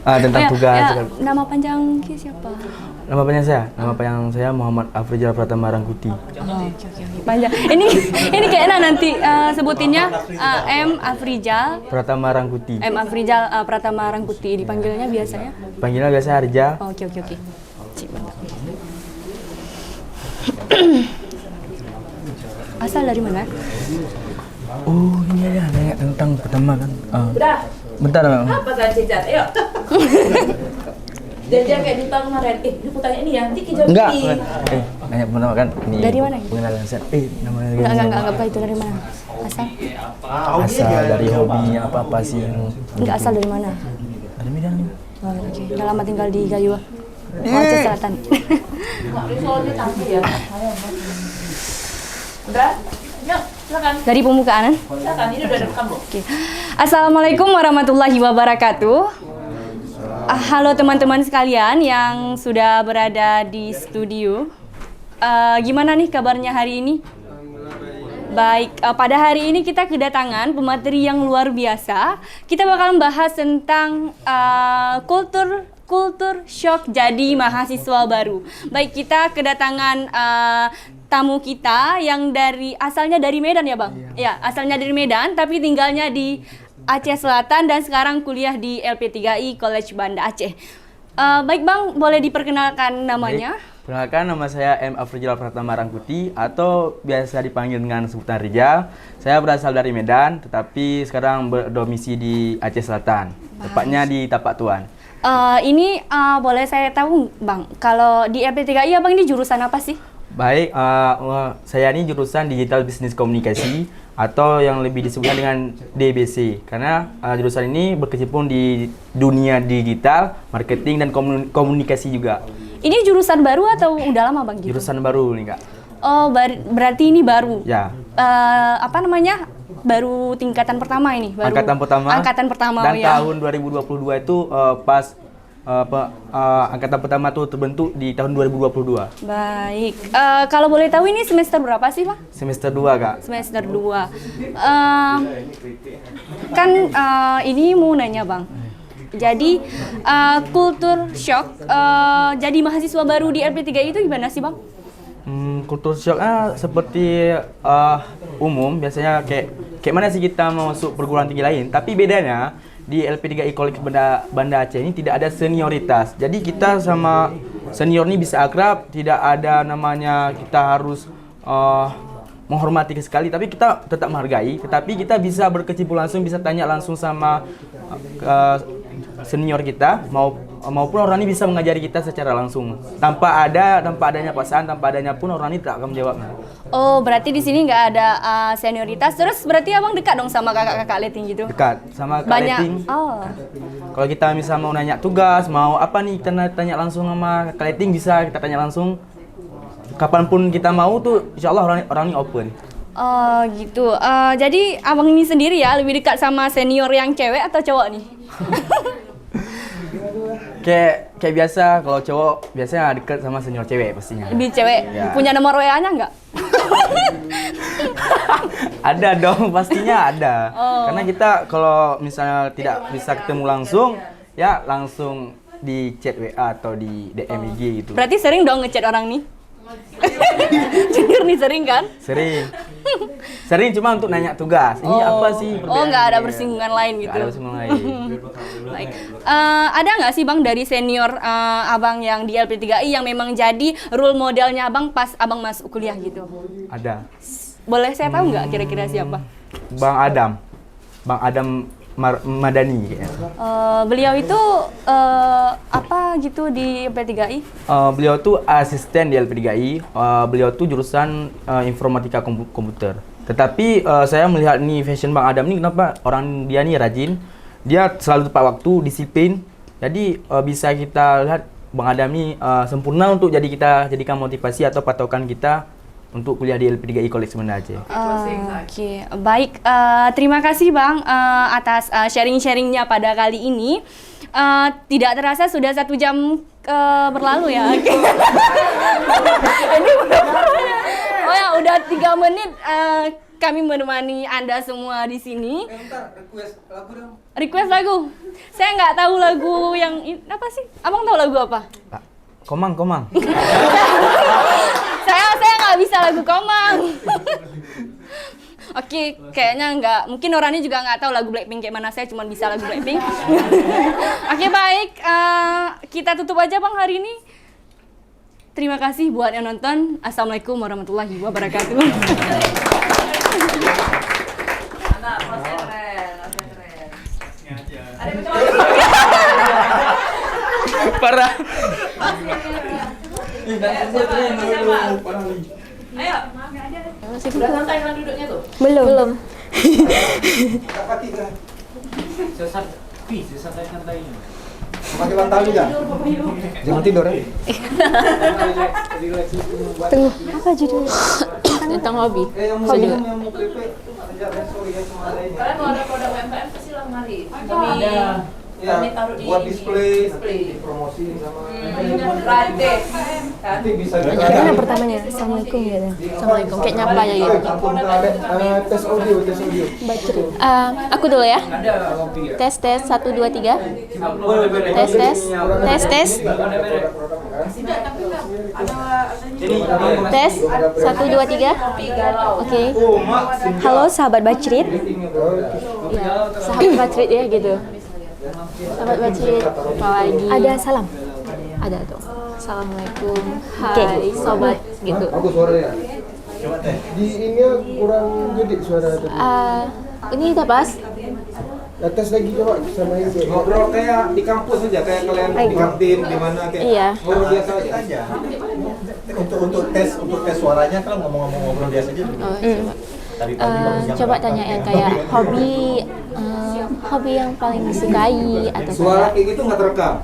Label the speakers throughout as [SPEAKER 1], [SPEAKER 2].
[SPEAKER 1] Tentang tugas.
[SPEAKER 2] Nama panjang Ki siapa?
[SPEAKER 1] Nama panjang saya Muhammad Afrizal Pratama Rangkuti.
[SPEAKER 2] Oke. Panjang. Ini kayaknya nanti sebutinnya M Afrizal
[SPEAKER 1] Pratama Rangkuti.
[SPEAKER 2] M Afrizal Pratama Rangkuti. Dipanggilnya biasanya?
[SPEAKER 1] Panggilnya biasa Harja.
[SPEAKER 2] Oke. Cik, mantap. Asal dari mana?
[SPEAKER 1] Oh, ini ada nanya tentang pertama kan. Bentar.
[SPEAKER 3] Apa kan Cicat? Ayo. Jangan kayak di tahun kemarin. Ini pertanyaan ini ya. Nanti kita jawab.
[SPEAKER 1] Enggak. Nanya pertama kan. Ini
[SPEAKER 2] Dari mana?
[SPEAKER 1] pengenalan saya. Namanya
[SPEAKER 2] Enggak, itu dari mana?
[SPEAKER 1] Asal dari hobinya apa sih yang
[SPEAKER 2] Enggak, asal dari mana?
[SPEAKER 1] Dari Medan.
[SPEAKER 2] Oh, oke. Udah lama tinggal di Gayo. Aceh Selatan.
[SPEAKER 3] Soalnya tadi ya. Udah? Yuk, silakan.
[SPEAKER 2] Dari pembukaan.
[SPEAKER 3] Silakan, ini udah rekam loh.
[SPEAKER 2] Oke. Assalamualaikum warahmatullahi wabarakatuh. Halo teman-teman sekalian yang sudah berada di studio. Gimana nih kabarnya hari ini? Baik, pada hari ini kita kedatangan pemateri yang luar biasa. Kita bakal membahas tentang kultur shock jadi mahasiswa baru. Baik, kita kedatangan tamu kita yang asalnya dari Medan ya Bang? Ya, asalnya dari Medan tapi tinggalnya di Aceh Selatan dan sekarang kuliah di LP3I College Banda Aceh. Baik Bang, boleh diperkenalkan namanya?
[SPEAKER 1] Perkenalkan, nama saya M. Afrizal Pratama Rangkuti atau biasa dipanggil dengan sebutan Rizal. Saya berasal dari Medan, tetapi sekarang berdomisili di Aceh Selatan, tepatnya di Tapak Tuan.
[SPEAKER 2] Ini boleh saya tahu Bang, kalau di LP3I Abang ini jurusan apa sih?
[SPEAKER 1] Baik, saya ini jurusan Digital Business Komunikasi atau yang lebih disebutkan dengan DBC, karena jurusan ini berkecimpung di dunia digital, marketing dan komunikasi juga.
[SPEAKER 2] Ini jurusan baru atau udah lama Bang gitu?
[SPEAKER 1] Jurusan baru nih Kak.
[SPEAKER 2] Oh, berarti ini baru?
[SPEAKER 1] Ya.
[SPEAKER 2] Apa namanya? Baru tingkatan pertama ini? Baru Angkatan pertama.
[SPEAKER 1] Dan tahun 2022 itu angkatan pertama tuh terbentuk di tahun 2022.
[SPEAKER 2] Baik. Kalau boleh tahu ini semester berapa sih, Pak?
[SPEAKER 1] Semester 2, Kak.
[SPEAKER 2] Semester 2. Ini mau nanya, Bang. Jadi, kultur shock jadi mahasiswa baru di LP3I itu gimana sih, Bang?
[SPEAKER 1] Kultur shocknya seperti umum, biasanya kayak mana sih kita mau masuk perguruan tinggi lain. Tapi bedanya, di LP3I College Banda Aceh ini tidak ada senioritas. Jadi kita sama senior ini bisa akrab, tidak ada namanya kita harus menghormati sekali, tapi kita tetap menghargai. Tetapi kita bisa berkecimpung langsung, bisa tanya langsung sama senior kita, maupun orang ini bisa mengajari kita secara langsung. Tanpa adanya paksaan, tanpa adanya pun orang ini tak akan menjawabnya.
[SPEAKER 2] Oh, berarti di sini nggak ada senioritas. Terus berarti Abang dekat dong sama kakak-kakak leting gitu?
[SPEAKER 1] Dekat sama Kak
[SPEAKER 2] Banyak.
[SPEAKER 1] Leting.
[SPEAKER 2] Oh.
[SPEAKER 1] Kalau kita misal mau nanya tugas, mau apa nih, kita tanya langsung sama Kak Leting, bisa kita tanya langsung. Kapanpun kita mau tuh, insya Allah orang ini open.
[SPEAKER 2] Oh gitu. Jadi Abang ini sendiri ya lebih dekat sama senior yang cewek atau cowok nih?
[SPEAKER 1] Kayak biasa, kalau cowok biasanya dekat sama senior cewek pastinya.
[SPEAKER 2] Lebih cewek.
[SPEAKER 1] Ya.
[SPEAKER 2] Punya nomor WA-nya nggak?
[SPEAKER 1] Ada dong, pastinya ada.
[SPEAKER 2] Oh.
[SPEAKER 1] Karena kita kalau misalnya tidak bisa ketemu langsung, ya langsung di chat WA atau di DM IG gitu.
[SPEAKER 2] Berarti sering dong ngechat orang nih? Jujur nih sering kan?
[SPEAKER 1] Sering cuma untuk nanya tugas. Ini apa sih?
[SPEAKER 2] Oh, nggak ada bersinggungan lain gitu?
[SPEAKER 1] Nggak ada bersinggungan lain.
[SPEAKER 2] Baik. Ada nggak sih Bang dari senior Abang yang di LP3I yang memang jadi role modelnya Abang pas Abang masuk kuliah gitu?
[SPEAKER 1] Ada.
[SPEAKER 2] Boleh saya tahu nggak kira-kira siapa?
[SPEAKER 1] Bang Adam Madani kayaknya.
[SPEAKER 2] Beliau itu apa gitu di LP3I?
[SPEAKER 1] Beliau tuh asisten di LP3I. Beliau tuh jurusan informatika komputer. Tetapi saya melihat nih fashion Bang Adam nih, kenapa orang dia nih rajin. Dia selalu tepat waktu, disiplin. Jadi bisa kita lihat Bang Adam nih sempurna untuk jadikan motivasi atau patokan kita untuk kuliah di LP3I College Banda Aceh.
[SPEAKER 2] Oke, baik. Terima kasih Bang atas sharing-sharingnya pada kali ini. Tidak terasa sudah 1 jam berlalu ya. Ini oh ya, udah 3 menit kami menemani Anda semua di sini.
[SPEAKER 4] Bentar, request lagu dong.
[SPEAKER 2] Request lagu. Saya nggak tahu lagu yang apa sih? Abang tahu lagu apa?
[SPEAKER 1] Komang, komang.
[SPEAKER 2] Saya nggak bisa lagu Komang. Oke, kayaknya nggak. Mungkin orangnya juga nggak tahu lagu Blackpink kayak mana. Saya cuma bisa lagu Blackpink. Oke, baik. Kita tutup aja Bang hari ini. Terima kasih buat yang nonton. Assalamualaikum warahmatullahi wabarakatuh.
[SPEAKER 3] Anak, masnya keren, masnya keren. Ada yang mencoba.
[SPEAKER 1] Parah.
[SPEAKER 3] Ayo. Udah santai kan duduknya tuh?
[SPEAKER 2] Belum.
[SPEAKER 4] Pakai bantal juga. Jangan tidur ya.
[SPEAKER 2] Tunggu, apa judulnya? Tentang hobi.
[SPEAKER 4] Yang mau yang mau keripik, sorry ya cuma ada ini.
[SPEAKER 3] Kalian kalau ada produk UMKM pasti lah mari.
[SPEAKER 4] Ya,
[SPEAKER 3] Kami taruh di
[SPEAKER 4] buat
[SPEAKER 3] ini.
[SPEAKER 4] display,
[SPEAKER 3] Display.
[SPEAKER 4] promosi sama.
[SPEAKER 3] Rante.
[SPEAKER 4] Nanti bisa
[SPEAKER 2] Gimana pertamanya? Assalamualaikum ya.
[SPEAKER 5] Assalamualaikum, kayak nyapa ya gitu.
[SPEAKER 4] Campur tes audio, tes audio.
[SPEAKER 5] Aku dulu ya. Tes 1 2 3. Tes. Tes 1 2 3. Oke.
[SPEAKER 2] Halo sahabat Bacrit.
[SPEAKER 5] Ya, sahabat Bacrit ya gitu. Sahabat Bacrit, apa lagi?
[SPEAKER 2] Ada salam.
[SPEAKER 5] Ada tuh. Assalamualaikum. Hai sobat gitu.
[SPEAKER 4] Aku suaranya. Di ini kurang gede suara tadi.
[SPEAKER 5] Ini udah pas.
[SPEAKER 4] Tes lagi coba sama ini. Ngobrol kayak di kampus aja, kayak kalian di kantin di mana kayak.
[SPEAKER 5] Iya.
[SPEAKER 4] Ngobrol biasa aja.
[SPEAKER 6] Untuk tes suaranya kan ngomong-ngomong ngobrol biasa aja dulu.
[SPEAKER 5] Coba tanya yang kayak hobi yang paling disukai atau
[SPEAKER 4] Suara
[SPEAKER 5] kayak
[SPEAKER 4] kayak gitu nggak terekam.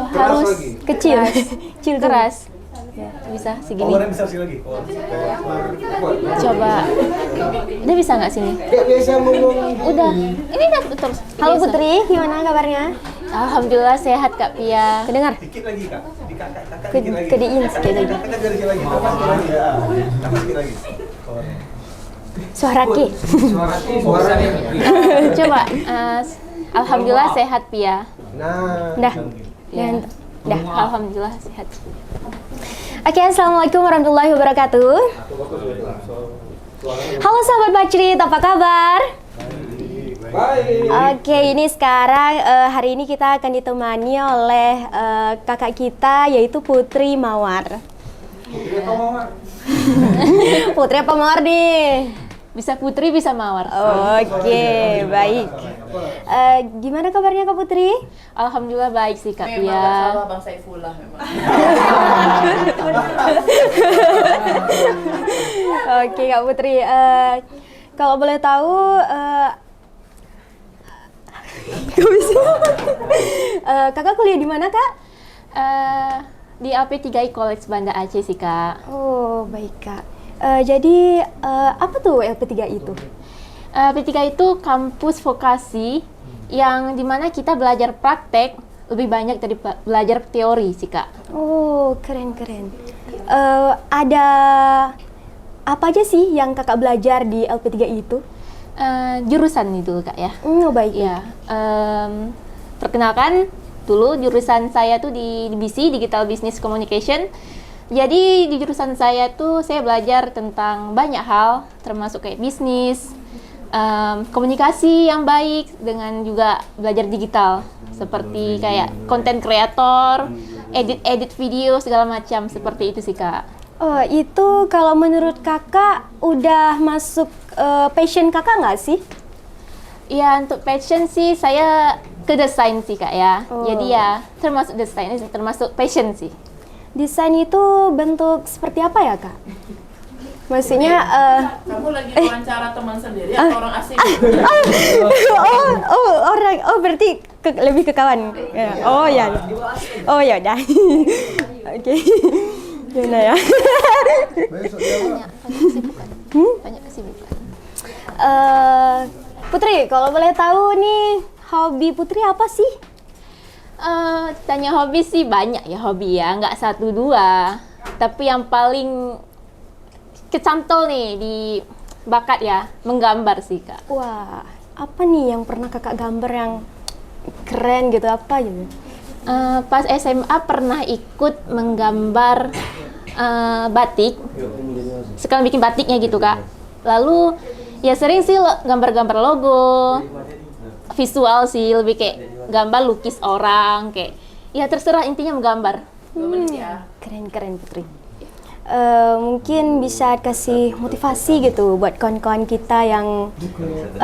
[SPEAKER 4] Keras
[SPEAKER 5] harus
[SPEAKER 4] lagi.
[SPEAKER 2] Kecil.
[SPEAKER 5] keras. Ya, bisa segini.
[SPEAKER 6] Powernya besar sih lagi.
[SPEAKER 5] Coba. Udah bisa nggak sini?
[SPEAKER 4] Kayak biasa ngomong.
[SPEAKER 5] Udah. Ini udah terus.
[SPEAKER 2] Halo
[SPEAKER 5] biasa.
[SPEAKER 2] Putri, gimana kabarnya?
[SPEAKER 5] Alhamdulillah sehat Kak Pia.
[SPEAKER 2] Kedengar?
[SPEAKER 6] Dikit lagi kak. Di kakak dikit lagi.
[SPEAKER 2] Kediin sedikit lagi.
[SPEAKER 6] Kakak dari lagi. Tambah sedikit lagi ya. Tambah sedikit lagi. Powernya.
[SPEAKER 2] Suara Ki.
[SPEAKER 4] Suaranya.
[SPEAKER 5] Coba. Alhamdulillah sehat Pia.
[SPEAKER 4] Nah.
[SPEAKER 2] Dah.
[SPEAKER 5] Ya.
[SPEAKER 2] Dah.
[SPEAKER 5] Alhamdulillah sehat.
[SPEAKER 2] Oke, assalamualaikum warahmatullahi wabarakatuh. Halo sahabat Bacrit, apa kabar?
[SPEAKER 4] Baik.
[SPEAKER 2] Oke, ini sekarang hari ini kita akan ditemani oleh kakak kita yaitu Putri Mawar. Putri apa Mawar nih?
[SPEAKER 5] Bisa Putri, bisa Mawar.
[SPEAKER 2] Oke, baik. Gimana kabarnya Kak Putri?
[SPEAKER 5] Alhamdulillah baik sih Kak
[SPEAKER 3] Memang
[SPEAKER 5] Pia.
[SPEAKER 3] nggak salah Bang Saifullah memang.
[SPEAKER 2] Oke Kak Putri, kalau boleh tahu, kakak kuliah di mana Kak?
[SPEAKER 5] Di LP3I College Banda Aceh sih Kak.
[SPEAKER 2] Oh baik Kak. Jadi apa tuh LP3 itu?
[SPEAKER 5] P3 itu kampus vokasi yang dimana kita belajar praktek lebih banyak dari belajar teori sih Kak.
[SPEAKER 2] Oh keren. Ada apa aja sih yang kakak belajar di LP3 itu?
[SPEAKER 5] Jurusan itu Kak ya.
[SPEAKER 2] Oh baik.
[SPEAKER 5] Ya, perkenalkan dulu jurusan saya tuh di BC, Digital Business Communication. Jadi di jurusan saya tuh saya belajar tentang banyak hal, termasuk kayak bisnis, komunikasi yang baik, dengan juga belajar digital, seperti kayak konten kreator, edit video segala macam, seperti itu sih Kak.
[SPEAKER 2] Oh itu kalau menurut kakak udah masuk passion kakak nggak sih?
[SPEAKER 5] Ya untuk passion sih saya ke desain sih Kak ya.
[SPEAKER 2] Oh.
[SPEAKER 5] Jadi ya termasuk desain, termasuk passion sih.
[SPEAKER 2] Desain itu bentuk seperti apa ya kak? Maksudnya
[SPEAKER 3] Kamu lagi wawancara teman sendiri atau orang asing?
[SPEAKER 2] berarti lebih ke kawan. Ya. Oh ya. Oh ya udah. Oke. Gimana ya?
[SPEAKER 5] Banyak kesibukan.
[SPEAKER 2] Putri, kalau boleh tahu nih hobi Putri apa sih?
[SPEAKER 5] Tanya hobi sih banyak ya hobi ya, nggak 1 2. Tapi yang paling kecantol nih di bakat ya, menggambar sih Kak.
[SPEAKER 2] Wah, apa nih yang pernah kakak gambar yang
[SPEAKER 7] keren gitu apa gitu?
[SPEAKER 5] Pas SMA pernah ikut menggambar batik, sekalian bikin batiknya gitu Kak. Lalu ya sering sih gambar-gambar logo, visual sih, lebih kayak gambar lukis orang, kayak ya terserah intinya menggambar.
[SPEAKER 7] Keren Putri. Mungkin bisa kasih motivasi gitu buat kawan-kawan kita yang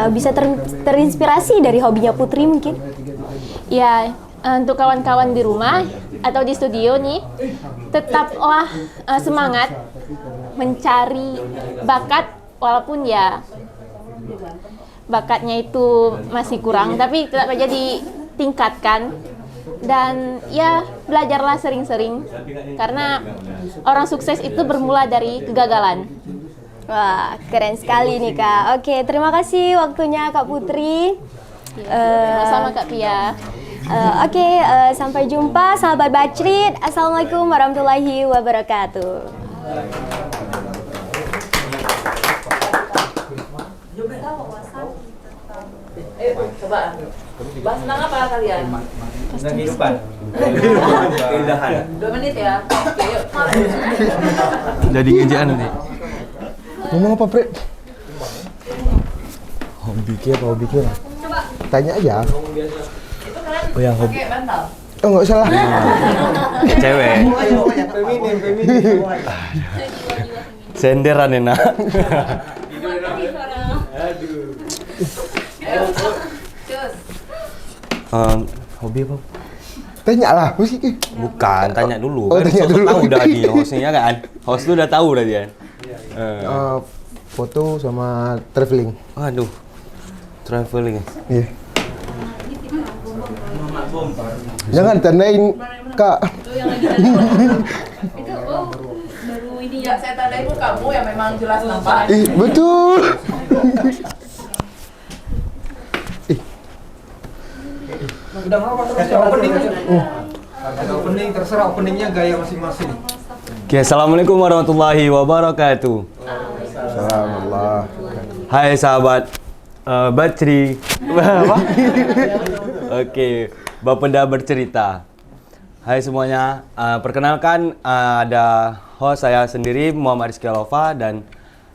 [SPEAKER 7] bisa terinspirasi dari hobinya Putri mungkin.
[SPEAKER 5] Ya, untuk kawan-kawan di rumah atau di studio nih, tetap semangat mencari bakat walaupun ya bakatnya itu masih kurang, tapi tetap aja ditingkatkan. Dan ya belajarlah sering-sering karena orang sukses itu bermula dari kegagalan.
[SPEAKER 7] Wah, keren sekali nih Kak. Oke, terima kasih waktunya Kak Putri.
[SPEAKER 5] Sama Kak Pia.
[SPEAKER 7] Oke, sampai jumpa sahabat Bacrit. Assalamualaikum warahmatullahi wabarakatuh.
[SPEAKER 3] Coba. Bahas tentang apa kalian?
[SPEAKER 6] Tentang kehidupan.
[SPEAKER 3] Keindahan. 2 menit ya. Oke, yuk.
[SPEAKER 1] Jadi ngejaan nanti.
[SPEAKER 8] Ngomong apa, Pre? Hobi kira. Tanya aja.
[SPEAKER 1] Oh ya, hobi.
[SPEAKER 3] Oke, bantal.
[SPEAKER 8] Oh, nggak salah.
[SPEAKER 1] Cewek.
[SPEAKER 4] Feminim.
[SPEAKER 1] Senderan enak. Hobi apa?
[SPEAKER 8] Tanya lah, musik.
[SPEAKER 1] Bukan, tanya dulu.
[SPEAKER 8] Oh,
[SPEAKER 1] Kan
[SPEAKER 8] tanya dulu.
[SPEAKER 1] tahu udah di hostnya kan. Host tuh udah tahu udah dia.
[SPEAKER 8] Foto sama traveling.
[SPEAKER 1] Waduh. Traveling.
[SPEAKER 8] Iya. Jangan tandain, Kak.
[SPEAKER 3] Baru ini ya, saya tandain kamu yang memang jelas nampak.
[SPEAKER 8] Betul.
[SPEAKER 4] Udah apa kasih opening. Ada opening, terserah openingnya gaya masing-masing.
[SPEAKER 1] Oke, assalamualaikum warahmatullahi wabarakatuh.
[SPEAKER 8] Salamullah.
[SPEAKER 1] Hai sahabat Bacri. Apa? Oke, Bapenda bercerita. Hai semuanya, perkenalkan ada host saya sendiri Muhammad Rizky Alova dan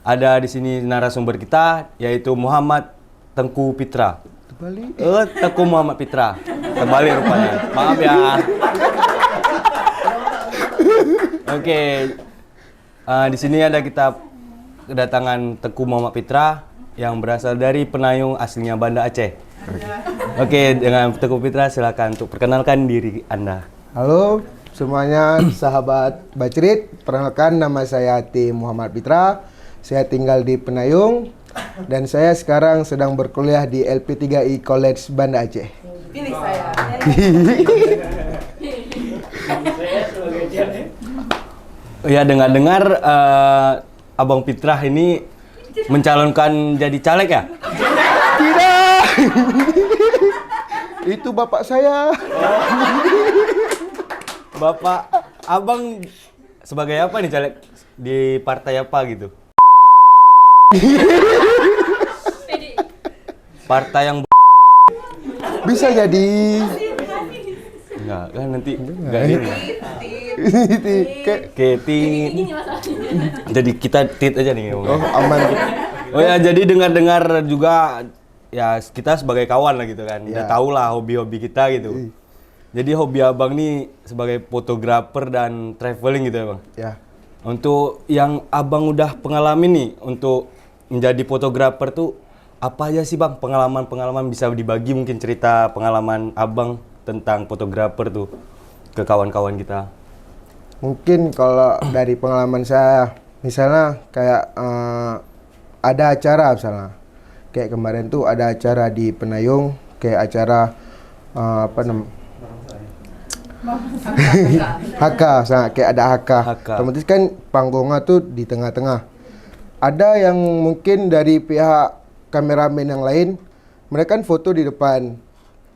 [SPEAKER 1] ada di sini narasumber kita yaitu Muhammad Tengku Pitra. Tengku Muhammad Pitra. Terbalik rupanya. Maaf ya. Oke. Di sini ada kita kedatangan Tengku Muhammad Pitra yang berasal dari Penayung aslinya Banda Aceh. Oke, dengan Tengku Pitra silakan untuk perkenalkan diri Anda.
[SPEAKER 8] Halo semuanya, sahabat Bacrit. Perkenalkan, nama saya T. Muhammad Pitra. Saya tinggal di Penayung dan saya sekarang sedang berkuliah di LP3I College Banda Aceh.
[SPEAKER 3] Pilih saya.
[SPEAKER 1] Ya, dengar-dengar Abang Pitra ini mencalonkan jadi caleg ya?
[SPEAKER 8] Tidak. Itu bapak saya.
[SPEAKER 1] Bapak, abang sebagai apa nih caleg di partai apa gitu? Partai yang
[SPEAKER 8] Bisa jadi.
[SPEAKER 1] enggak kan nanti enggak ini. Ketit. Jadi kita tit aja nih
[SPEAKER 8] Oh,
[SPEAKER 1] ngomongnya.
[SPEAKER 8] aman.
[SPEAKER 1] Oh ya, jadi dengar-dengar juga ya kita sebagai kawan lah gitu kan. Udah
[SPEAKER 8] Ya.
[SPEAKER 1] tahu lah hobi-hobi kita gitu. Jadi hobi abang nih sebagai fotografer dan traveling gitu ya bang.
[SPEAKER 8] Ya.
[SPEAKER 1] Untuk yang abang udah pengalamin nih untuk menjadi fotografer tuh apa aja sih bang pengalaman-pengalaman, bisa dibagi mungkin cerita pengalaman abang tentang fotografer tuh ke kawan-kawan kita.
[SPEAKER 8] Mungkin kalau dari pengalaman saya, misalnya kayak ada acara misalnya. Kayak kemarin tuh ada acara di Penayung, kayak acara apa namanya? HK, kayak ada HK. Otomatis kan panggungnya tuh di tengah-tengah. Ada yang mungkin dari pihak kameramen yang lain, mereka kan foto di depan.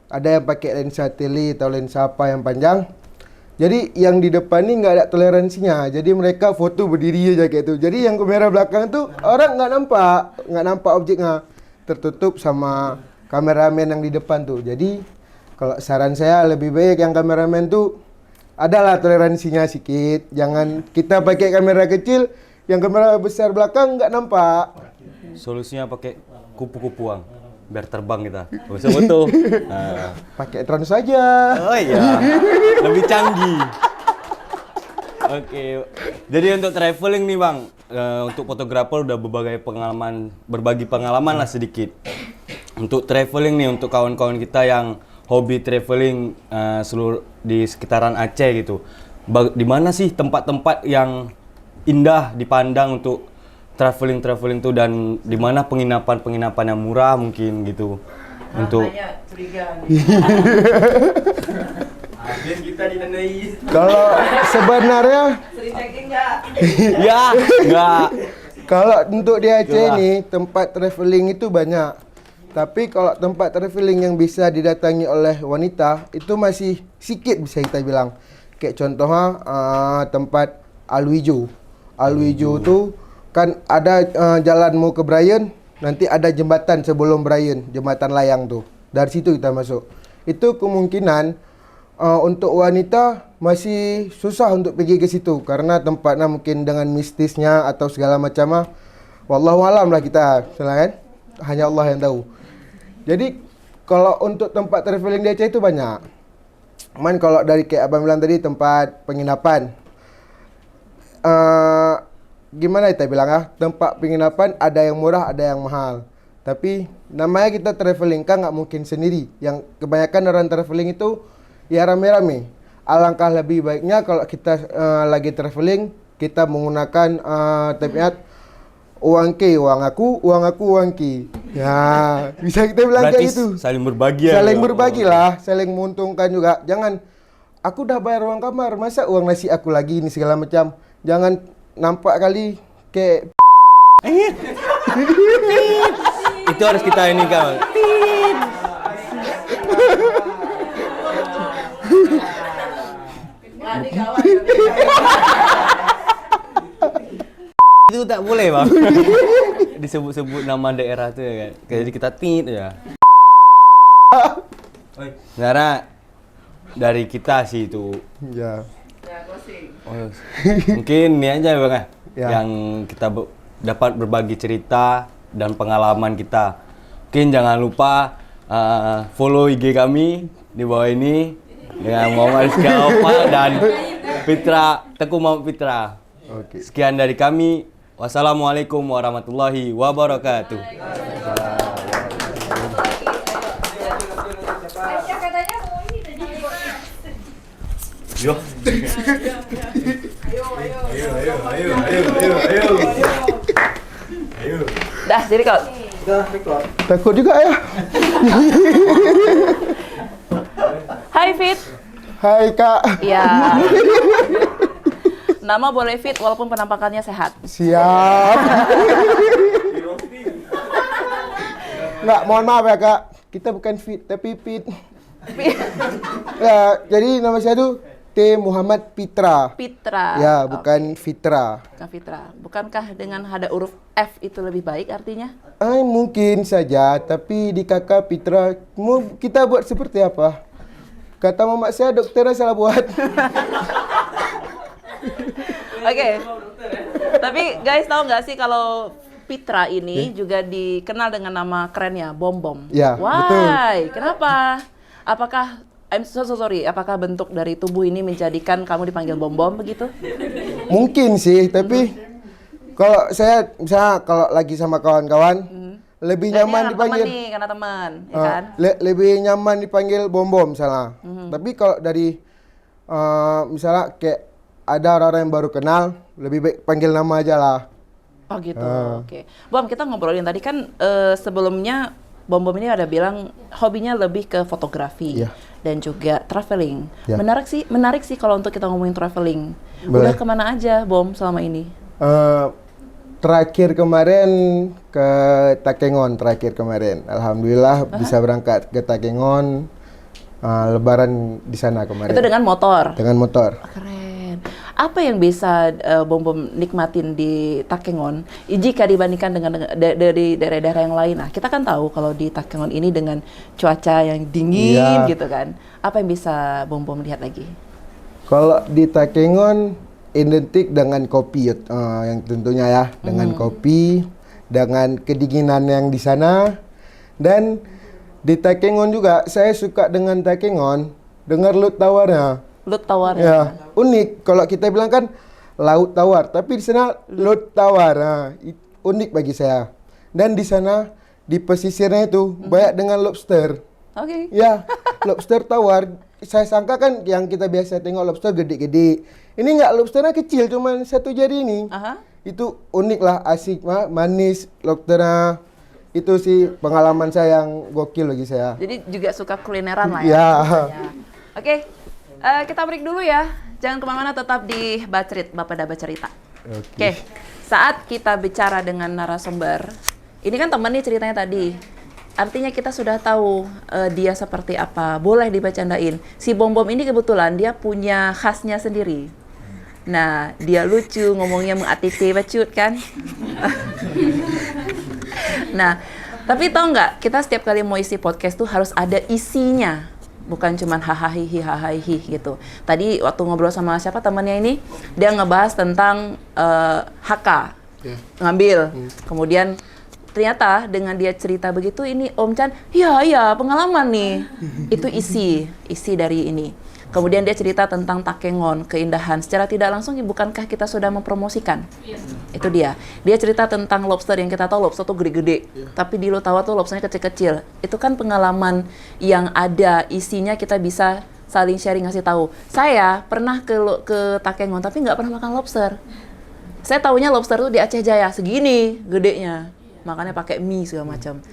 [SPEAKER 8] Ada yang pakai lensa tele atau lensa apa yang panjang. Jadi yang di depan ini nggak ada toleransinya. Jadi mereka foto berdiri aja kayak itu. Jadi yang kamera belakang tuh orang nggak nampak objeknya, tertutup sama kameramen yang di depan tuh. Jadi Kalau saran saya lebih baik yang kameramen tuh adalah toleransinya sedikit. Jangan kita pakai kamera kecil, yang kamera besar belakang nggak nampak.
[SPEAKER 9] Solusinya pakai kupu-kupuang biar terbang kita. Oh, betul. Nah.
[SPEAKER 8] Pakai drone saja.
[SPEAKER 9] Oh iya, lebih canggih. Oke, jadi untuk traveling nih Bang, untuk fotografer udah berbagi pengalaman lah sedikit. Untuk traveling nih, untuk kawan-kawan kita yang hobi traveling seluruh di sekitaran Aceh gitu. Di mana sih tempat-tempat yang indah dipandang untuk traveling tuh, dan di mana penginapan yang murah mungkin gitu. Untuk
[SPEAKER 3] curiga.
[SPEAKER 1] Habis kita ditandai.
[SPEAKER 8] Kalau sebenarnya
[SPEAKER 3] Sering checking nggak?
[SPEAKER 9] ya, enggak.
[SPEAKER 8] kalau untuk di Aceh
[SPEAKER 9] Itulah.
[SPEAKER 8] ini tempat traveling itu banyak. Tapi kalau tempat traveling yang bisa didatangi oleh wanita itu masih sedikit bisa kita bilang. Kayak contohnya tempat Alwijo. Alwijo tuh kan ada jalan mau ke Brian, nanti ada jembatan sebelum Brian, jembatan layang tuh. Dari situ kita masuk. Itu kemungkinan untuk wanita masih susah untuk pergi ke situ karena tempatnya mungkin dengan mistisnya atau segala macamnya. Wallahu alam lah kita, kan? Hanya Allah yang tahu. Jadi kalau untuk tempat traveling di Aceh itu banyak. Cuman kalau dari kayak abang bilang tadi tempat penginapan, gimana kita bilang tempat penginapan ada yang murah, ada yang mahal. Tapi namanya kita traveling kan nggak mungkin sendiri. Yang kebanyakan orang traveling itu ya rame-rame. Alangkah lebih baiknya kalau kita lagi traveling, kita menggunakan tabiat uang aku, uang ki. Ya, bisa kita bilang
[SPEAKER 9] Berarti
[SPEAKER 8] kayak gitu.
[SPEAKER 9] saling berbagi ya.
[SPEAKER 8] Saling berbagi lah, saling menguntungkan juga. Jangan aku udah bayar uang kamar, masa uang nasi aku lagi ini segala macam. Jangan nampak kali kayak
[SPEAKER 9] Itu harus kita ini kan.
[SPEAKER 3] Nggak kawan.
[SPEAKER 9] Itu tak boleh Bang. Disebut-sebut nama daerah tuh ya kan. Jadi kita tit ya. Sebenarnya dari kita sih itu.
[SPEAKER 8] ya.
[SPEAKER 9] Oh, mungkin ini aja Bang
[SPEAKER 8] Ya.
[SPEAKER 9] yang kita dapat berbagi cerita dan pengalaman kita. Mungkin jangan lupa follow IG kami di bawah ini dengan Muhammad Rizky Alfa dan Teguh Muhammad Fitra.
[SPEAKER 8] Oke.
[SPEAKER 9] Sekian dari kami. Wassalamualaikum warahmatullahi wabarakatuh.
[SPEAKER 3] Aisyah katanya mau ini tadi.
[SPEAKER 9] Yo.
[SPEAKER 3] Dah, jadi kalau
[SPEAKER 8] Takut juga ya.
[SPEAKER 3] Hai Fit.
[SPEAKER 8] Hai Kak.
[SPEAKER 3] Iya. Nama boleh Fit walaupun penampakannya sehat.
[SPEAKER 8] Siap. Nggak, mohon maaf ya Kak. Kita bukan fit tapi fit. Ya, jadi nama saya tuh T. Muhammad Fitra.
[SPEAKER 3] Fitra.
[SPEAKER 8] Ya, bukan Fitra.
[SPEAKER 3] Bukan Fitra. Bukankah dengan ada huruf F itu lebih baik artinya?
[SPEAKER 8] Mungkin saja, tapi di kakak Fitra, mau kita buat seperti apa? Kata mamak saya, dokternya salah buat.
[SPEAKER 3] Oke. Tapi guys tahu nggak sih kalau Fitra ini juga dikenal dengan nama kerennya Bom Bom.
[SPEAKER 8] Ya,
[SPEAKER 3] Why? Kenapa? Apakah I'm so sorry, apakah bentuk dari tubuh ini menjadikan kamu dipanggil Bom Bom begitu?
[SPEAKER 8] Mungkin sih, tapi kalau saya misalnya kalau lagi sama kawan-kawan, lebih nyaman dipanggil.
[SPEAKER 3] Teman nih, karena teman, ya kan?
[SPEAKER 8] Lebih nyaman dipanggil Bom Bom misalnya. Tapi kalau dari misalnya kayak ada orang-orang yang baru kenal, lebih baik panggil nama aja lah.
[SPEAKER 3] Oh gitu, oke. Bom, kita ngobrolin tadi kan sebelumnya Bom Bom ini ada bilang hobinya lebih ke fotografi dan juga traveling.
[SPEAKER 8] Ya.
[SPEAKER 3] Menarik sih kalau untuk kita ngomongin traveling.
[SPEAKER 8] Boleh.
[SPEAKER 3] Udah kemana aja Bom selama ini?
[SPEAKER 8] Terakhir kemarin ke Takengon Alhamdulillah bisa berangkat ke Takengon. Lebaran di sana kemarin.
[SPEAKER 3] Itu dengan motor?
[SPEAKER 8] Dengan motor.
[SPEAKER 3] Keren. apa yang bisa Bom nikmatin di Takengon jika dibandingkan dengan dari daerah-daerah yang lain? Nah, kita kan tahu kalau di Takengon ini dengan cuaca yang dingin gitu kan. Apa yang bisa Bom lihat lagi?
[SPEAKER 8] Kalau di Takengon identik dengan kopi yang tentunya ya, dengan kopi, dengan kedinginan yang di sana. Dan di Takengon juga saya suka dengan Takengon, dengar laut tawarnya.
[SPEAKER 3] Laut tawar
[SPEAKER 8] Ya, unik. Kalau kita bilang kan laut tawar, tapi di sana laut tawar. Nah, unik bagi saya. Dan di sana di pesisirnya itu banyak dengan lobster.
[SPEAKER 3] Oke.
[SPEAKER 8] Ya, lobster tawar. Saya sangka kan yang kita biasa tengok lobster gede-gede. Ini enggak, lobsternya kecil, cuman 1 jari ini. Itu unik lah, asik, manis lobsternya. Itu sih pengalaman saya yang gokil bagi saya.
[SPEAKER 3] Jadi juga suka kulineran lah ya.
[SPEAKER 8] Ya.
[SPEAKER 3] Oke, kita break dulu ya. Jangan kemana-mana, tetap di Bacrit, Bapeda Bercerita. Oke, saat kita bicara dengan narasumber, ini kan temen nih ceritanya tadi. Artinya kita sudah tahu dia seperti apa, boleh dibacandain. Si Bom ini kebetulan dia punya khasnya sendiri. Nah, dia lucu, ngomongnya mengatiti bacut kan. Nah, tapi tahu nggak, kita setiap kali mau isi podcast tuh harus ada isinya. Bukan cuman hahaha gitu. Tadi waktu ngobrol sama siapa temannya ini, dia ngebahas tentang HK, ngambil. Kemudian ternyata dengan dia cerita begitu, ini Om Chan, iya pengalaman nih. Itu isi dari ini. Kemudian dia cerita tentang Takengon, keindahan. Secara tidak langsung, bukankah kita sudah mempromosikan? Itu dia. Dia cerita tentang lobster, yang kita tahu lobster tuh gede-gede. Tapi di Lotawa tuh lobsternya kecil-kecil. Itu kan pengalaman yang ada isinya, kita bisa saling sharing, ngasih tahu. Saya pernah ke Takengon, tapi nggak pernah makan lobster. Saya taunya lobster tuh di Aceh Jaya, segini gedenya. Makanya pakai mie segala macam.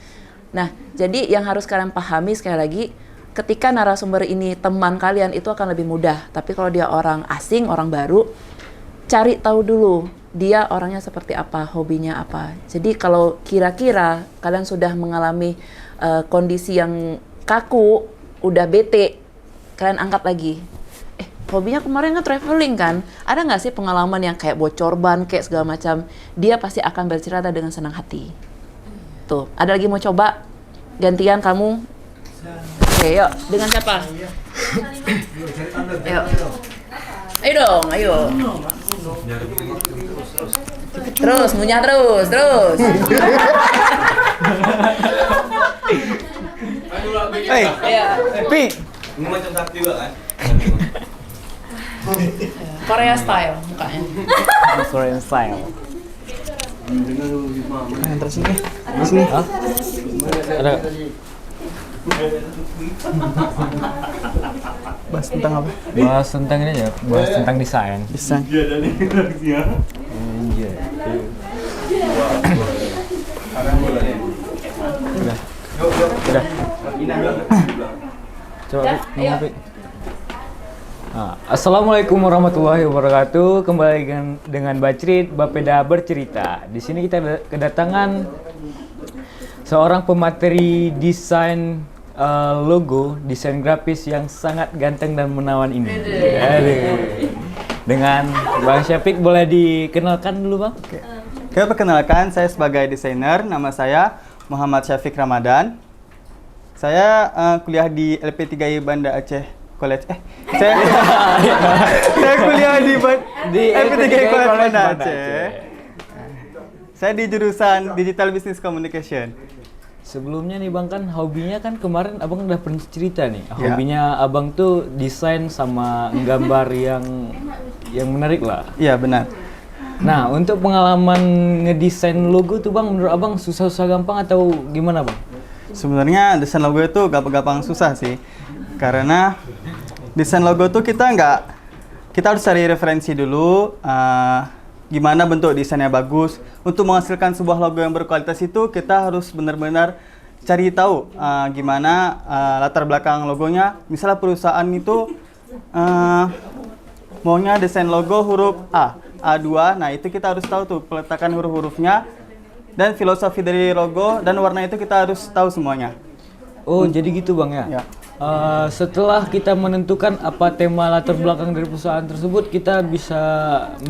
[SPEAKER 3] Nah, jadi yang harus kalian pahami sekali lagi, ketika narasumber ini teman kalian itu akan lebih mudah. Tapi kalau dia orang asing, orang baru, cari tahu dulu dia orangnya seperti apa, hobinya apa. Jadi kalau kira-kira kalian sudah mengalami kondisi yang kaku, udah bete, kalian angkat lagi. Hobinya kemarin kan traveling kan, ada nggak sih pengalaman yang kayak bocor ban, kayak segala macam? Dia pasti akan bercerita dengan senang hati. Tuh, ada lagi mau coba? Gantian kamu. Oke, yuk. Dengan siapa? Ayo. Ayo dong, ayo. Terus, ngunyah terus.
[SPEAKER 1] Hey, Pi.
[SPEAKER 9] Ini macam sakti juga kan?
[SPEAKER 3] Korea style mukanya.
[SPEAKER 1] Korean style. Terus ini. Di sini. Ada. Bahas tentang apa?
[SPEAKER 10] Bahas tentang ini aja, bahas tentang desain.
[SPEAKER 1] Desain. Udah. Coba ngopi.
[SPEAKER 10] Assalamualaikum warahmatullahi wabarakatuh. Kembali dengan Bacrit, Bapeda Bercerita. Di sini kita kedatangan seorang pemateri desain logo, desain grafis yang sangat ganteng dan menawan ini. Dengan Bang Syafiq, boleh dikenalkan dulu Bang?
[SPEAKER 1] Oke, perkenalkan, saya sebagai desainer, nama saya Muhammad Syafiq Ramadan. Saya kuliah di LP3I Banda Aceh College. Saya kuliah di LP3I College Banda Aceh. Saya di jurusan Digital Business Communication.
[SPEAKER 10] Sebelumnya nih Bang, kan hobinya kan kemarin Abang udah pernah cerita nih. Hobinya Abang tuh desain sama gambar yang menarik lah.
[SPEAKER 1] Iya, benar.
[SPEAKER 10] Nah, untuk pengalaman ngedesain logo tuh Bang, menurut Abang susah-susah gampang atau gimana Bang?
[SPEAKER 1] Sebenarnya desain logo itu gampang susah sih. Karena desain logo tuh kita harus cari referensi dulu, gimana bentuk desainnya bagus. Untuk menghasilkan sebuah logo yang berkualitas itu kita harus benar-benar cari tahu gimana latar belakang logonya. Misalnya perusahaan itu maunya desain logo huruf A, A2. Nah, itu kita harus tahu tuh peletakan huruf-hurufnya dan filosofi dari logo dan warna itu kita harus tahu semuanya.
[SPEAKER 10] Oh, jadi gitu Bang ya?
[SPEAKER 1] Ya.
[SPEAKER 10] setelah kita menentukan apa tema latar belakang dari perusahaan tersebut, kita bisa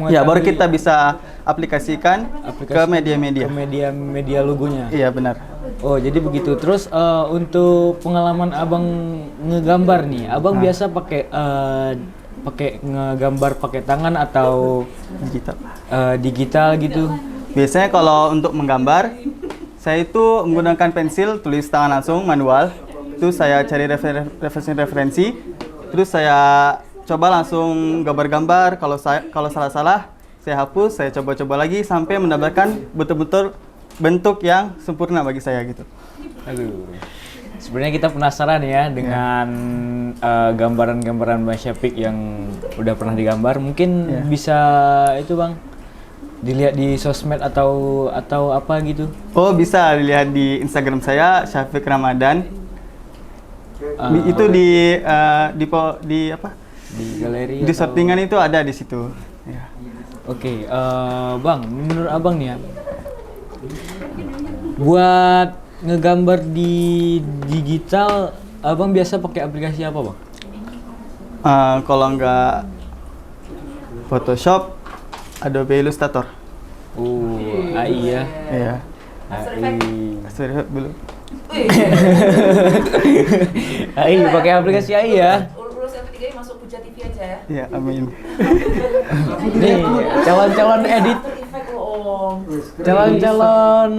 [SPEAKER 11] Ya, baru kita bisa aplikasikan ke media-media.
[SPEAKER 10] ke media logonya.
[SPEAKER 11] Iya, benar.
[SPEAKER 10] Oh, jadi begitu. Terus untuk pengalaman abang ngegambar nih, abang biasa pakai ngegambar pakai tangan atau
[SPEAKER 11] Digital.
[SPEAKER 10] digital gitu?
[SPEAKER 11] Biasanya kalau untuk menggambar, saya itu menggunakan pensil, tulis tangan langsung, manual. Itu saya cari referensi, terus saya coba langsung gambar-gambar. Kalau salah-salah, saya hapus, saya coba-coba lagi sampai mendapatkan betul-betul bentuk yang sempurna bagi saya gitu.
[SPEAKER 10] Aduh. Sebenarnya kita penasaran ya dengan gambaran-gambaran Bang Syafiq yang udah pernah digambar. Mungkin bisa itu Bang dilihat di sosmed atau apa gitu.
[SPEAKER 11] Oh, bisa dilihat di Instagram saya Syafiq Ramadan. Itu di apa?
[SPEAKER 10] Di galeri.
[SPEAKER 11] Di sortingan itu ada di situ. Ya.
[SPEAKER 10] Oke, Bang, menurut Abang nih ya, buat ngegambar di digital, Abang biasa pakai aplikasi apa, Bang?
[SPEAKER 11] Kalau nggak Photoshop, Adobe Illustrator.
[SPEAKER 10] AI ya.
[SPEAKER 11] Iya.
[SPEAKER 10] AI.
[SPEAKER 11] Belum.
[SPEAKER 10] AI, pakai aplikasi AI ya.
[SPEAKER 3] Lulus LP3 masuk Puja TV aja ya.
[SPEAKER 11] Iya, amin.
[SPEAKER 10] Nih, calon-calon calon-calon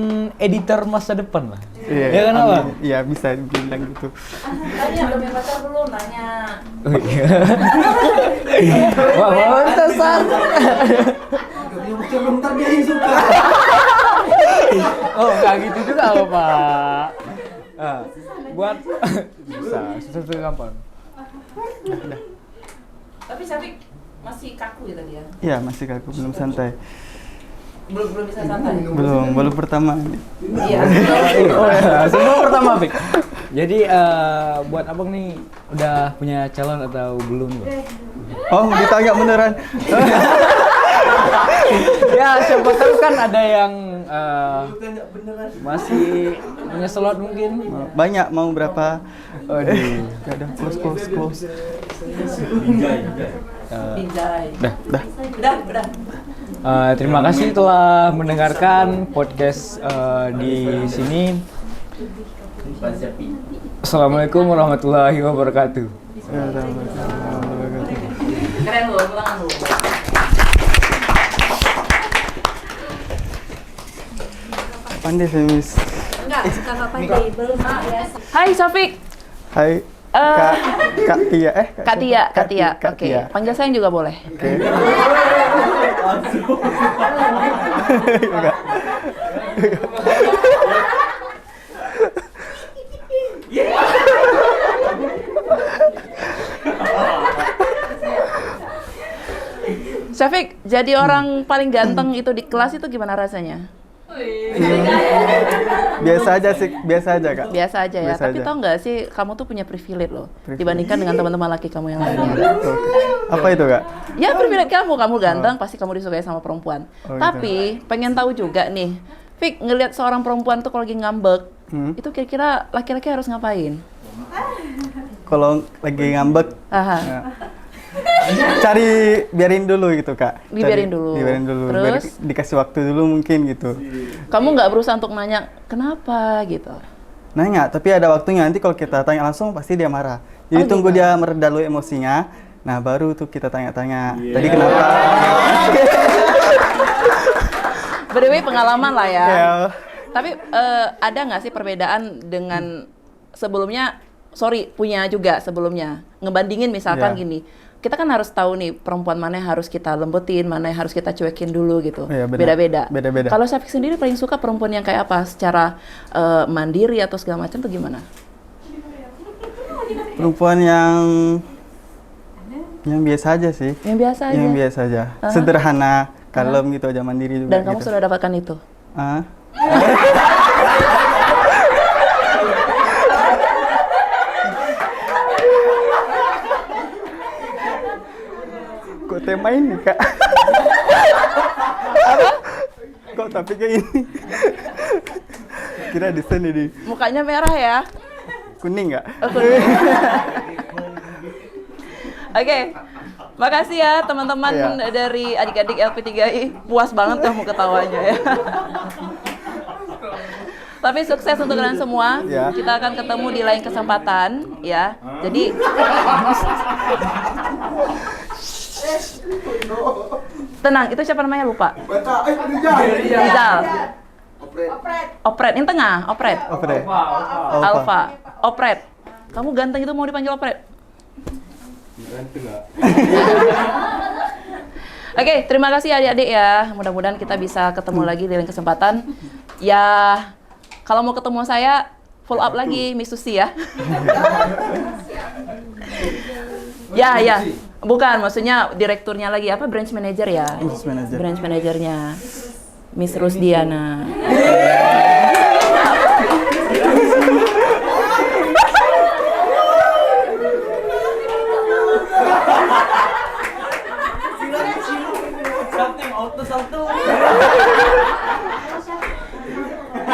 [SPEAKER 10] editor masa depan lah.
[SPEAKER 11] Iya,
[SPEAKER 10] Ya kan, Abang?
[SPEAKER 11] Iya, bisa dibilang gitu.
[SPEAKER 3] Tadi yang punya pacar dulu nanya.
[SPEAKER 10] Oh iya. Wah, pantesan. Oh, nggak gitu juga loh, Pak. Buat bisa, sesuatu gampang.
[SPEAKER 3] Tapi Syafiq masih kaku ya tadi ya?
[SPEAKER 11] Iya, masih kaku, belum santai.
[SPEAKER 3] Belum bisa santai?
[SPEAKER 11] Belum pertama.
[SPEAKER 3] Iya.
[SPEAKER 10] Oh ya, semua pertama, Fik. Jadi buat Abang nih udah punya calon atau belum?
[SPEAKER 11] Oh, ditanya beneran.
[SPEAKER 10] Ya, siapa tahu kan ada yang masih menyeselot mungkin.
[SPEAKER 11] Banyak, mau berapa?
[SPEAKER 10] Aduh.
[SPEAKER 11] Gak ada, close.
[SPEAKER 3] Binjai.
[SPEAKER 10] Udah. Terima kasih telah mendengarkan podcast di sini. Assalamualaikum warahmatullahi wabarakatuh.
[SPEAKER 3] Keren loh, ulangan loh.
[SPEAKER 11] Pandai femis.
[SPEAKER 3] Enggak, kakak pandai. Belum ya. Hai Syafiq.
[SPEAKER 11] Hai. Kak Tia.
[SPEAKER 3] Kak Tia. Oke. Panggil sayang juga boleh.
[SPEAKER 11] Oke.
[SPEAKER 3] Syafiq, jadi orang paling ganteng itu di kelas itu gimana rasanya?
[SPEAKER 11] Biasa aja Kak.
[SPEAKER 3] Biasa aja ya.
[SPEAKER 11] Biasa
[SPEAKER 3] Tapi
[SPEAKER 11] aja.
[SPEAKER 3] tau nggak sih, kamu tuh punya privilege loh dibandingkan dengan teman-teman laki kamu yang lainnya.
[SPEAKER 11] Apa itu Kak?
[SPEAKER 3] Ya privilege kamu ganteng, pasti kamu disukai sama perempuan.
[SPEAKER 11] Oh, gitu.
[SPEAKER 3] Tapi pengen tahu juga nih, Fik, ngelihat seorang perempuan tuh kalau lagi ngambek, itu kira-kira laki-laki harus ngapain?
[SPEAKER 11] Kalau lagi ngambek,
[SPEAKER 3] Aha.
[SPEAKER 11] biarin dulu gitu Kak.
[SPEAKER 3] Dibiarin dulu.
[SPEAKER 11] Biar
[SPEAKER 3] Terus?
[SPEAKER 11] dikasih waktu dulu mungkin gitu.
[SPEAKER 3] Kamu nggak berusaha untuk nanya kenapa gitu?
[SPEAKER 11] Nanya, tapi ada waktunya. Nanti kalau kita tanya langsung pasti dia marah. Jadi tunggu
[SPEAKER 3] gitu?
[SPEAKER 11] dia mereda dulu emosinya. Nah baru tuh kita tanya-tanya. Tadi kenapa?
[SPEAKER 3] By the way, pengalaman lah ya.
[SPEAKER 11] Ya.
[SPEAKER 3] Tapi ada nggak sih perbedaan dengan sebelumnya? Sorry, punya juga sebelumnya. Ngebandingin misalkan gini. Kita kan harus tahu nih perempuan mana yang harus kita lembutin, mana yang harus kita cuekin dulu gitu.
[SPEAKER 11] Iya, benar.
[SPEAKER 3] Beda-beda. Kalau Syafiq sendiri paling suka perempuan yang kayak apa? Secara mandiri atau segala macam tuh gimana?
[SPEAKER 11] Perempuan yang biasa aja sih.
[SPEAKER 3] Yang biasa aja.
[SPEAKER 11] Yang biasa aja. Sederhana, kalem gitu aja, mandiri juga.
[SPEAKER 3] Dan kamu
[SPEAKER 11] gitu.
[SPEAKER 3] sudah dapatkan itu?
[SPEAKER 11] Kok tema ini Kak?
[SPEAKER 3] Apa?
[SPEAKER 11] Kok topiknya ini? Kira desain ini.
[SPEAKER 3] Mukanya merah ya?
[SPEAKER 11] Kuning nggak?
[SPEAKER 3] Oke. Makasih ya teman-teman
[SPEAKER 11] Iya.
[SPEAKER 3] dari adik-adik LP3I. Puas banget kamu ketawanya ya. Tapi sukses untuk kalian semua.
[SPEAKER 11] Ya.
[SPEAKER 3] Kita akan ketemu di lain kesempatan ya. Jadi tenang, itu siapa namanya lupa? Rizal. Opret, yang tengah, Opret.
[SPEAKER 11] Opret.
[SPEAKER 3] Alfa. Opret. Kamu ganteng itu mau dipanggil Opret? Oke, terima kasih adik-adik ya. Mudah-mudahan kita bisa ketemu lagi di lain kesempatan. Ya, kalau mau ketemu saya, follow up lagi Miss Susi ya. Ya. Bukan, maksudnya direkturnya lagi apa? Branch manager ya?
[SPEAKER 11] Branch manager.
[SPEAKER 3] Branch manajernya Miss Rusdiana.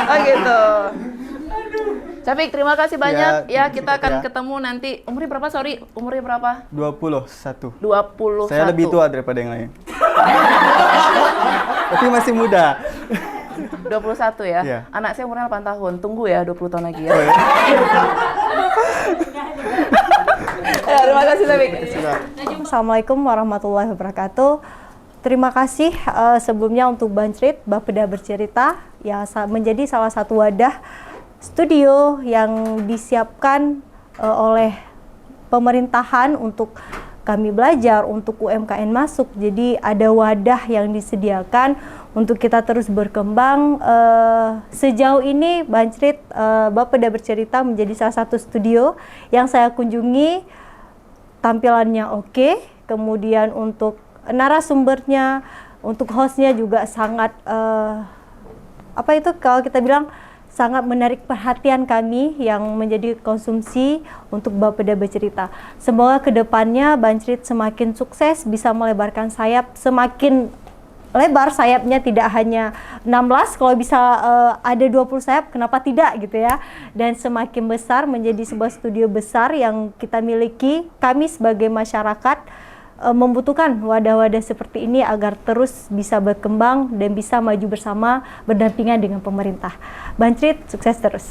[SPEAKER 3] Oh gitu. Capik, terima kasih banyak. Ya, kita akan ketemu nanti. Umurnya berapa? Sorry, umurnya berapa?
[SPEAKER 11] 21.
[SPEAKER 3] 21.
[SPEAKER 11] Saya lebih tua daripada yang lain. Tapi masih muda.
[SPEAKER 3] 21 ya?
[SPEAKER 11] Iya.
[SPEAKER 3] Anak saya umurnya 8 tahun. Tunggu ya 20 tahun lagi ya.
[SPEAKER 11] Oh, ya.
[SPEAKER 3] Ya, terima kasih Capik.
[SPEAKER 12] Assalamualaikum warahmatullahi wabarakatuh. Terima kasih sebelumnya untuk Banjrit, Bapeda Bercerita yang menjadi salah satu wadah studio yang disiapkan oleh pemerintahan untuk kami belajar, untuk UMKM masuk. Jadi ada wadah yang disediakan untuk kita terus berkembang. Sejauh ini Banjrit, Bapeda Bercerita menjadi salah satu studio yang saya kunjungi. Tampilannya oke, kemudian untuk narasumbernya, untuk hostnya juga sangat kalau kita bilang sangat menarik perhatian kami yang menjadi konsumsi untuk Bapeda Bercerita. Semoga kedepannya Banjrit semakin sukses, bisa melebarkan sayap, semakin lebar sayapnya, tidak hanya 16, kalau bisa ada 20 sayap, kenapa tidak gitu ya. Dan semakin besar menjadi sebuah studio besar yang kita miliki. Kami sebagai masyarakat membutuhkan wadah-wadah seperti ini agar terus bisa berkembang dan bisa maju bersama berdampingan dengan pemerintah. Banjrit sukses terus.